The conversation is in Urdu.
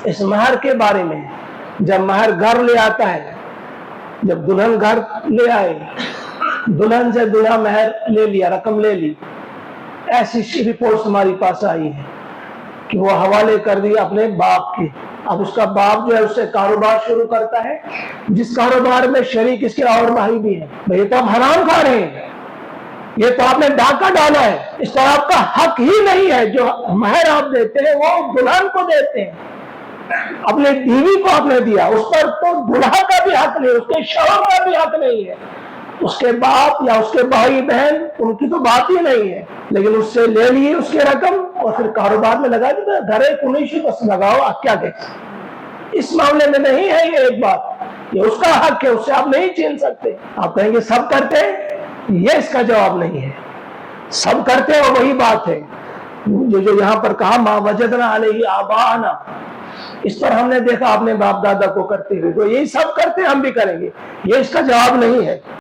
اس مہر کے بارے میں، جب مہر گھر لے آتا ہے، جب دلہن گھر لے آئے، دلہن سے دلہا مہر لے لیا، رقم لے لی، ایسی رپورٹس ہماری پاس آئی ہے کہ وہ حوالے کر دی اپنے باپ کے۔ اب اس کا باپ جو ہے اس سے کاروبار شروع کرتا ہے، جس کاروبار میں شریک اس کے اور بھائی بھی ہیں۔ بھئی یہ تو آپ حرام کھا رہے ہیں، یہ تو آپ نے ڈاکہ ڈالا ہے، اس پر آپ کا حق ہی نہیں ہے۔ جو مہر آپ دیتے ہیں وہ دلہن کو دیتے ہیں، اپنے بیوی کو آپ نے دیا، اس پر تو دلہا کا بھی حق نہیں، اس کے شوہر کا بھی حق نہیں ہے، اس کے باپ یا اس کے بھائی بہن ان کی تو بات ہی نہیں ہے۔ لیکن اس سے لے لیے اس کی رقم اور پھر کاروبار میں لگا دی، گھرے کنیشی بس لگاؤ، آپ کیا کہتے؟ اس معاملے میں نہیں ہے یہ ایک بات، یہ اس کا حق ہے، اس سے آپ نہیں چھین سکتے۔ آپ کہیں گے سب کرتے ہیں، یہ اس کا جواب نہیں ہے۔ سب کرتے ہیں وہی بات ہے جو یہاں پر کہا ما وجدنا علیہ آباءنا، اس پر ہم نے دیکھا اپنے باپ دادا کو کرتے ہوئے، تو یہی سب کرتے ہیں ہم بھی کریں گے، یہ اس کا جواب نہیں ہے۔